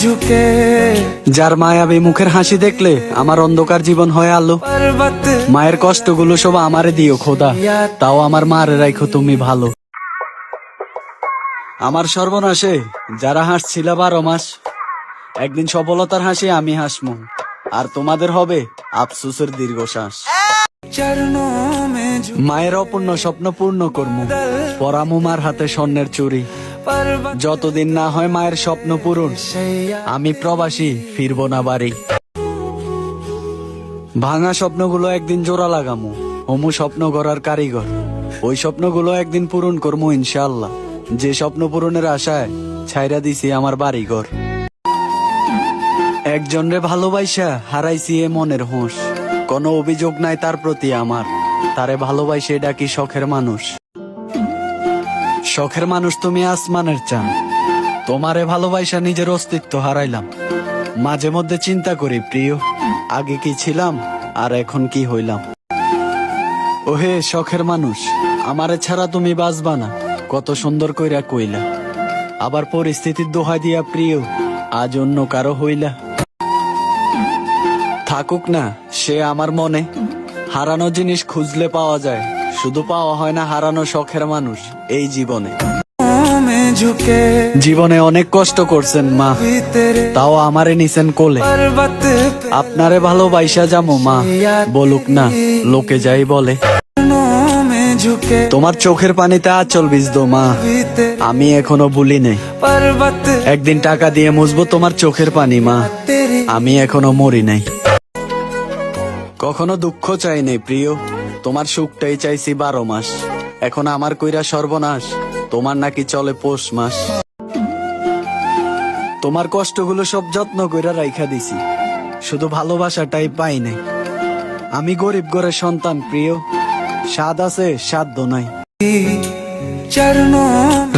झुके যার মায়াবী মুখের হাসি দেখলে আমার অন্ধকার জীবন হয় আলো। पर्वत মায়ের কষ্টগুলো সব আমারে দিও খোদা, তাও আমার মারে রাখো তুমি ভালো। আমার সর্বনাশে যারা হাসছিল 12 মাস, একদিন সফলতার হাসি আমি হাসমু, আর তোমাদের হবে আফসোসের দীর্ঘশ্বাস। चरणों में झुके মায়ের অপূর্ণ স্বপ্ন পূর্ণ করমু, পরামু মার হাতে স্বর্ণের চুরি। पर्वत যতদিন না হয় মায়ের স্বপ্ন পূরণ, शैया আমি প্রবাসী ফিরবো না বাড়ি। ভাঙা স্বপ্নগুলো একদিন জোড়া লাগামু, হমু স্বপ্ন গড়ার কারিগর। ওই স্বপ্নগুলো একদিন পূরণ করমু ইনশাআল্লাহ, যে স্বপ্ন পূরণের আশায় ছাইরা দিছি আমার বাড়িঘর। একজনরে ভালোবাসা হারাইছি এ মনের হোঁশ, কোনো অভিযোগ নাই তার প্রতি আমার, তারে ভালোবাসে ডাকি শখের মানুষ। শখের মানুষ তুমি আসমানের চান, তোমারে ভালোবাসা নিজের অস্তিত্ব হারাইলাম। মাঝে মধ্যে চিন্তা করি প্রিয়, আগে কি ছিলাম আর এখন কি হইলাম। ওহে শখের মানুষ, আমারে ছাড়া তুমি বাঁচবা না, কত সুন্দর কইরা কইলা। আবার পরিস্থিতির দোহাই দিয়া প্রিয়, আজ অন্য কারো হইলা। থাকুক না সে আমার মনে, হারানো জিনিস খুঁজলে পাওয়া যায়, শুধু পাওয়া হয় না হারানো শখের মানুষ এই জীবনে। में झुके জীবনে অনেক কষ্ট করছেন মা, भी तेरे তাও আমারে নিছেন কোলে। पर्वत पे আপনারে ভালোবাসা যামো মা, বলুক না লোকে যাই বলে। चरणों में झुके তোমার চোখের পানিতে আঁচল ভিজদো মা, भी तेरे আমি এখনো ভুলি নাই। पर्वत একদিন টাকা দিয়ে মুছবো তোমার চোখের পানি মা, तेरी আমি এখনো মরি নাই। কখনো দুঃখ চাই নাই প্রিয়, তোমার সুখটাই চাইছি 12 মাস। এখন আমার কইরা সর্বনাশ, তোমার নাকি চলে পৌষ মাস। তোমার কষ্টগুলো সব যত্ন কইরা রাইখা দিছি, শুধু ভালোবাসাটাই পাই নাই। আমি গরিব ঘরের সন্তান প্রিয়, স্বাদ আছে সাধ্য নাই। चरणों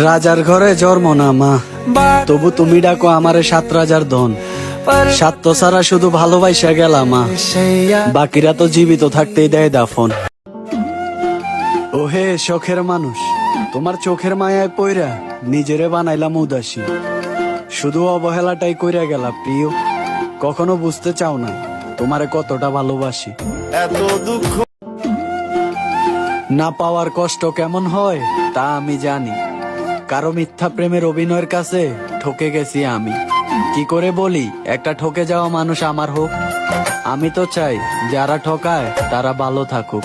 রাজার ঘরে জন্ম না মা, बात তবু তুমি ডাকো আমারে 7 রাজার ধন। पर স্বার্থ ছাড়া শুধু ভালোবাসা গেলা মা, शैया বাকিরা তো জীবিত থাকতেই দেয় দাফন। ওহে শখের মানুষ, তোমার চোখের মায়ায় পইরা নিজেরে বানাইলাম উদাসী। শুধু অবহেলাটাই কইরা গেলা প্রিয়, কখনো বুঝতে চাও না তোমারে কতটা ভালোবাসি। এত দুঃখ না পাওয়ার কষ্ট কেমন হয় তা আমি জানি, কারো মিথ্যা প্রেমের অভিনয়ের কাছে ঠকে গেছি আমি। কি করে বলি একটা ঠকে যাওয়া মানুষ আমার হোক, আমি তো চাই যারা ঠকায় তারা ভালো থাকুক।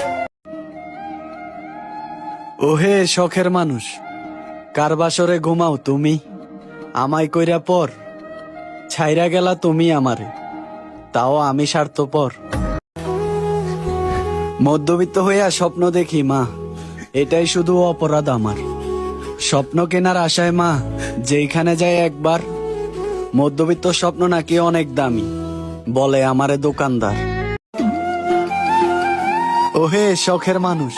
ওহে শখের মানুষ, কার বাসরে ঘুমাও তুমি, আমায় কইরা পর ছাইরা গেলা তুমি আমারে, তাও আমি স্বার্থপর। মধ্যবিত্ত হইয়া স্বপ্ন দেখি মা, এটাই শুধু অপরাধ আমার। স্বপ্ন কেনার আশায় মা যেইখানে যায় একবার, মধ্যবিত্ত স্বপ্ন নাকি অনেক দামি বলে আমারে দোকানদার। ওহে শখের মানুষ,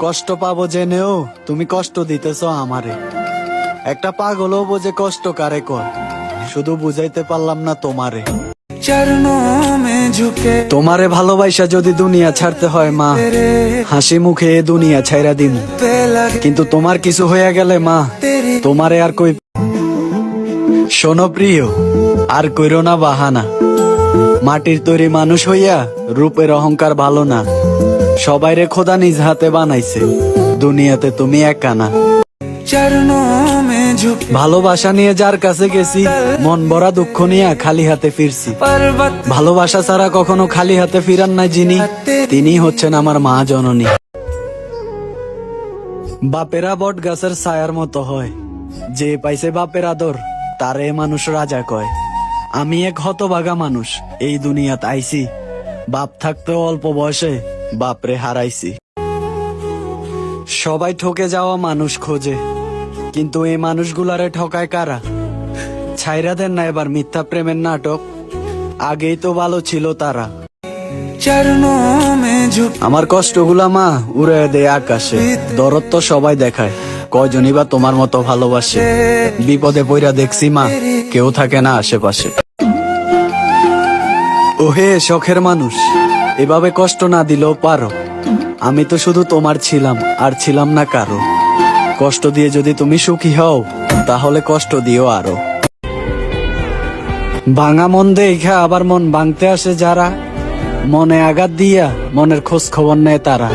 কষ্ট পাবো জেনেও তুমি কষ্ট দিতেছ আমারে। একটা পাগলও বোঝে কষ্ট কারে কর, শুধু বুঝাইতে পারলাম না তোমারে। चरणों में झुके তোমারে ভালোবাসা যদি দুনিয়া ছাড়তে হয় মা, तेरे হাসি মুখে এ দুনিয়া ছাইরা দিমু। पे लगे কিন্তু তোমার কিছু হইয়া গেলে মা, तेरी তোমারে আর কই। শোনো প্রিয়, আর কইরো না বাহানা, মাটির তৈরি মানুষ হইয়া রূপের অহংকার ভালো না। সবাইরে খোদা নিজ হাতে বানাইছে, দুনিয়াতে তুমি একা না। चरणों में झुके ভালোবাসা নিয়ে যার কাছে গেছি, মন ভরা দুঃখ নিয়ে খালি হাতে ফিরছি। पर्वत ভালোবাসা ছাড়া কখনো খালি হাতে ফিরান নাই যিনি, তিনি হচ্ছেন আমার মা জননী। বাপেরা বট গাছের ছায়ার মতো হয়, যে পাইছে বাপের আদর তারে মানুষ রাজা কয়। আমি এক হতভাগা মানুষ এই দুনিয়াত আইছি, বাপ থাকতেও অল্প বয়সে বাপরে হারাইছি। সবাই ঠকে যাওয়া মানুষ খোঁজে, কিন্তু এই মানুষগুলারে ঠকায় কারা? ছাইরা দেন না এবার মিথ্যা প্রেমের নাটক, আগেই তো ভালো ছিল তারা। चरणों में झुके আমার কষ্টগুলা মা উড়ে দেয় আকাশে, দরদ তো সবাই দেখায়, কয়জনই বা তোমার মতো ভালোবাসে। বিপদে পইরা দেখছি মা, কেউ থাকে না আশেপাশে। ওহে শখের মানুষ, এভাবে কষ্ট না দিলেও পারো, আমি তো শুধু তোমার ছিলাম আর ছিলাম না কারো। কষ্ট দিয়ে যদি তুমি সুখী হও, তাহলে কষ্ট দিও আরো। ভাঙা মন দেখা আবার মন ভাঙতে আসে যারা, মনে আঘাত দিয়া মনের খোঁজ খবর নেয় তারা।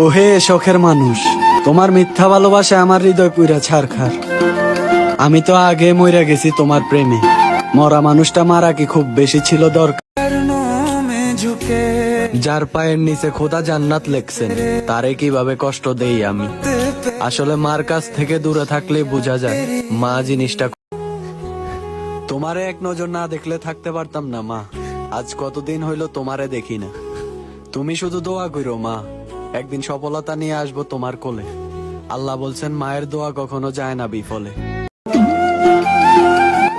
ওহে শখের মানুষ, তোমার মিথ্যা ভালোবাসা আমার হৃদয় পুইরা ছারখার। আমি তো আগে মইরা গেছি তোমার প্রেমে, মরা মানুষটা মারা কি খুব বেশি ছিল দরকার? चरणों में झुके যার পায়ের নিচে খোদা জান্নাত লেখছেন, তারে কিভাবে কষ্ট দেই আমি। আসলে মার কাছ থেকে দূরে থাকলে বোঝা যায় মা জিনিসটা। তোমারে এক নজর না দেখলে থাকতে পারতাম না মা। আজ কতদিন হইলো তোমারে দেখি না। তুমি শুধু দোয়া করো মা, একদিন সফলতা নিয়ে আসবো তোমার কোলে। আল্লাহ বলছেন মায়ের দোয়া কখনো যায় না বিফলে।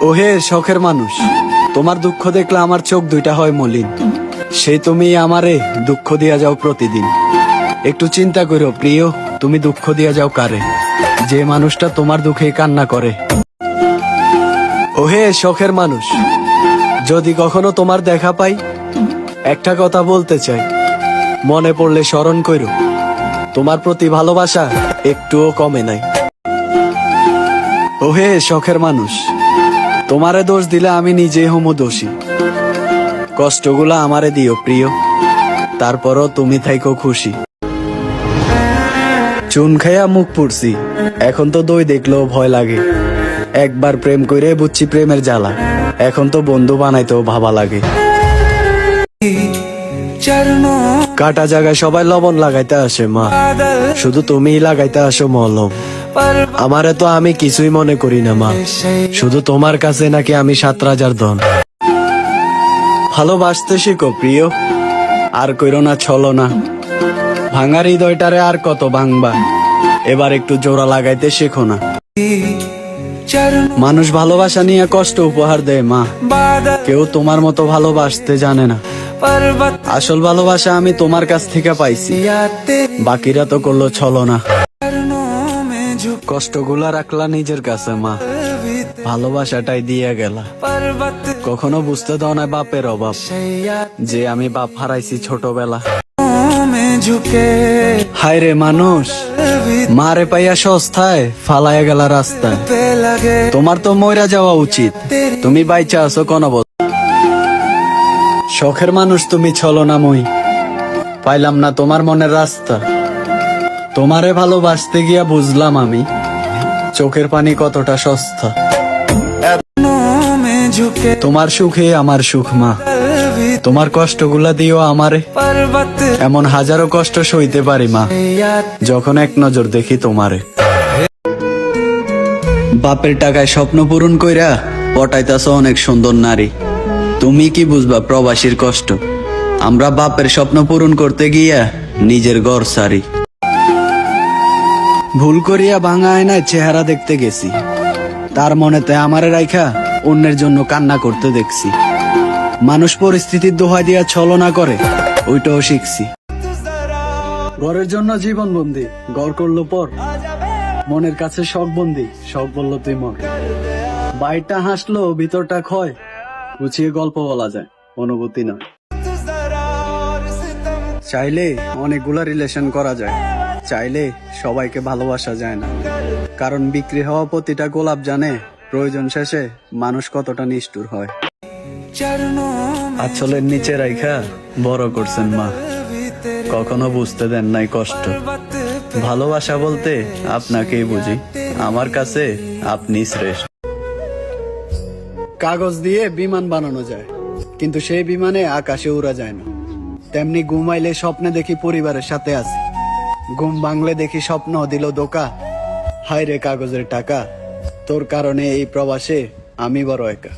ওহে শখের মানুষ, তোমার দুঃখ দেখলে আমার চোখ দুইটা হয় মলিন। সেই তুমি আমারে দুঃখ দিয়া যাও প্রতিদিন। একটু চিন্তা করো প্রিয়, তুমি দুঃখ দিয়া যাও কারে? যে মানুষটা তোমার দুঃখে কান্না করে। ওহে শখের মানুষ, যদি কখনো তোমার দেখা পাই, একটা কথা বলতে চাই, মনে পড়লে স্মরণ করো, তোমার প্রতি ভালোবাসা একটুও কমে নাই। ওহে শখের মানুষ, তোমারে দোষ দিলে আমি নিজে হমু দোষী। কষ্টগুলা আমারে দিও প্রিয়, তারপরও তুমি থাইকো খুশি। চুন খাইয়া মুখ পুড়ছি, এখন তো দই দেখলেও ভয় লাগে। একবার প্রেম কইরে বুঝছি প্রেমের জ্বালা, এখন তো বন্ধু বানাইতেও ভাবা লাগে। चरणों কাটা জায়গায় সবাই লবণ লাগাইতে আসে মা, बादल শুধু তুমিই লাগাইতে আসো মলম। पर আমারে তো আমি কিছুই মনে করি না মা, শুধু তোমার কাছে নাকি আমি 7 রাজার ধন। ভালোবাসতে শিখো প্রিয়, আর কইরো না ছলো না। ভাঙার হৃদয়টারে আর কত ভাঙবা, এবার একটু জোড়া লাগাইতে শেখো না। चरणों মানুষ ভালোবাসা নিয়ে কষ্ট উপহার দেয় মা, बादल কেউ তোমার মতো ভালোবাসতে জানে না। पर्वत আসল ভালোবাসা আমি তোমার কাছ থেকে পাইছি, या तेरे বাকিরা তো করলো ছলো না। चरणों में झुक কষ্টগুলা রাখলা নিজের কাছে মা, भी ভালোবাসাটাই দিয়ে গেলা। पर्वत কখনো বুঝতে দাও না বাপের অভাব, शैया যে আমি বাপ হারাইছি ছোটবেলা। में झुके হায় রে মানুষ, भी মারে পাইয়া সস্তায় ফালাইয়া গেলা রাস্তায়। पे लगे তোমার তো মইরা যাওয়া উচিত, তুমি বাইচা আছো কোন অবস্থা? শখের মানুষ তুমি ছলো না মই, পাইলাম না তোমার মনের রাস্তা। তোমারে ভালোবাসতে গিয়া বুঝলাম আমি, চোখের পানি কতটা সস্তা। चरणों में झुके তোমার সুখে আমার সুখ মা, भी তোমার কষ্টগুলা দিও আমারে। पर्वत এমন হাজারো কষ্ট সইতে পারি মা, या যখন এক নজর দেখি তোমারে। বাপের টাকায় স্বপ্ন পূরণ কইরা পটাইতাছ অনেক সুন্দর নারী, তুমি কি বুঝবা প্রবাসীর কষ্ট? আমরা বাপের স্বপ্ন পূরণ করতে গিয়া নিজের ঘর সারি। ভুল করিয়া ভাঙা আয়নায় চেহারা দেখতে গেছি, তার মনেতে আমারে রাইখা অন্যের জন্য কান্না করতে দেখছি। মানুষ পরিস্থিতির দোহাই দিয়া ছলনা করে, ওইটাও শিখছি। ঘরের জন্য জীবন বন্দি, ঘর করলো পর। মনের কাছে শখ বন্দি, শখ বললো তুই মর। বাইরটা হাসলো ভিতরটা ক্ষয়, গুছিয়ে গল্প বলা যায়, অনুভূতি নয়। চাইলে অনেকগুলা রিলেশন করা যায়, চাইলে সবাইকে ভালোবাসা যায় না। কারণ বিক্রি হওয়া প্রতিটা গোলাপ জানে প্রয়োজন শেষে মানুষ কতটা নিষ্ঠুর হয়। चरणों में আঁচলের নিচে রাইখা বড় করছেন মা, भी तेरे কখনো বুঝতে দেন নাই কষ্ট। पर्वत ভালোবাসা বলতে আপনাকেই বুঝি, আমার কাছে আপনি শ্রেষ্ঠ। কাগজ দিয়ে বিমান বানানো যায়, কিন্তু সেই বিমানে আকাশে উড়া যায় না। তেমনি ঘুমাইলে স্বপ্নে দেখি পরিবারের সাথে আছি, ঘুম ভাঙলে দেখি স্বপ্ন দিল ধোকা। হায় রে কাগজের টাকা, তোর কারণে এই প্রবাসে আমি বড় একা।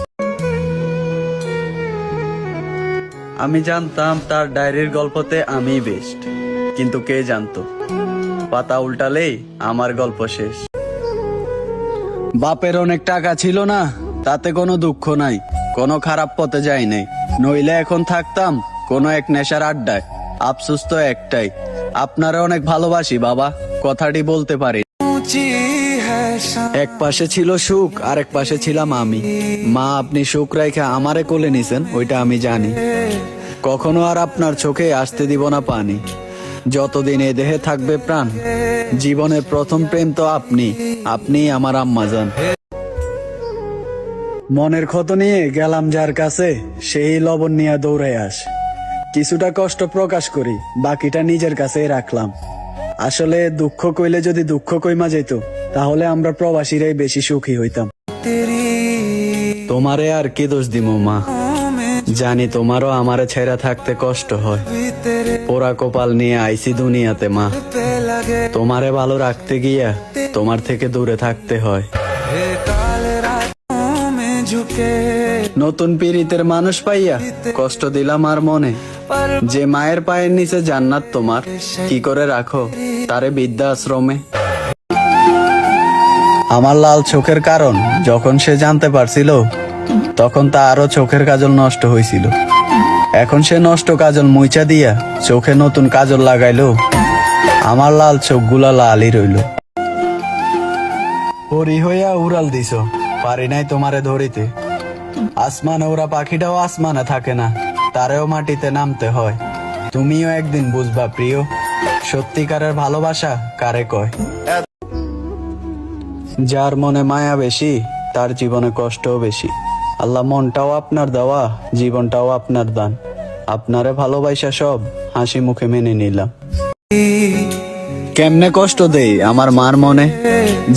আমি জানতাম তার ডায়েরির গল্পতে আমি বেস্ট, কিন্তু কে জানতো পাতা উল্টালেই আমার গল্প শেষ। বাপের অনেক টাকা ছিল না, তাতে কোনো দুঃখ নাই, কোনো খারাপ পথে যাই নাই। নইলে এখন থাকতাম কোনো এক নেশার আড্ডায়। আফসোস তো একটাই, আপনারা অনেক ভালোবাসি বাবা, কথাটি বলতে পারি। ऊंची है शान এক পাশে ছিল সুখ, আর এক পাশে ছিলাম আমি। মা আপনি সুখ রেখে আমারে কোলে নিছেন, ওইটা আমি জানি। কখনো আর আপনার চোখে আসতে দিব না পানি, যতদিন এ দেহে থাকবে প্রাণ। জীবনের প্রথম প্রেম তো আপনি, আপনি আমার আম্মা জান। মনের ক্ষত নিয়ে গেলাম যার কাছে, সেই লবণ নিয়ে দৌড়ে আস। কিছুটা কষ্ট প্রকাশ করি, বাকিটা নিজের কাছেই রাখলাম। আসলে দুঃখ কইলে যদি দুঃখ কইমা যেত, তাহলে আমরা প্রবাসীরাই বেশি সুখী হইতাম। तेरी তোমারে আর কি দোষ দিমু মা, में জানি তোমারও আমারে ছেড়া থাকতে কষ্ট হয়। भी तेरे পোড়া কপাল নিয়ে আইছি দুনিয়াতে মা, पे लगे তোমারে ভালো রাখতে গিয়া তোমার থেকে দূরে থাকতে হয়। हे काले रातों में झुके নতুন পীড়িতের মানুষ পাইয়া কষ্ট দিলাম আর মনে, पर যে মায়ের পায়ের নিচে জান্নাত তোমার, কি করে রাখো তারে বৃদ্ধা আশ্রমে। আমার লাল চোখের কারণ যখন সে জানতে পারছিল, তখন তারও চোখের কাজল নষ্ট হয়েছিল। এখন সে নষ্ট কাজল মুইচা দিয়া চোখে নতুন কাজল লাগাইলো, আমার লাল চোখগুলা লালই রইল। পরি হইয়া উড়াল দিছ, পারি নাই তোমারে ধরিতে। আসমানে ওরা পাখিটাও আসমানে থাকে না, তারেও মাটিতে নামতে হয়। তুমিও একদিন বুঝবা প্রিয়, সত্যিকারের ভালোবাসা কারে কয়। যার মনে মায়া বেশি, তার জীবনে কষ্টও বেশি। আল্লাহ মনটাও আপনার দেওয়া, জীবনটাও আপনার দান। আপনারে ভালোবাসা সব হাসি মুখে মেনে নিলাম। কেমনে কষ্ট দেই আমার মার মনে,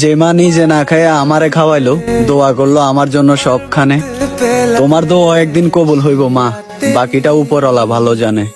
যে মা নিজে না খায়া আমারে খাওয়াইলো, দোয়া করলো আমার জন্য সবখানে। पे তোমার দোয়া একদিন কবুল হইব মা, বাকিটা উপরওয়ালা ভালো জানে।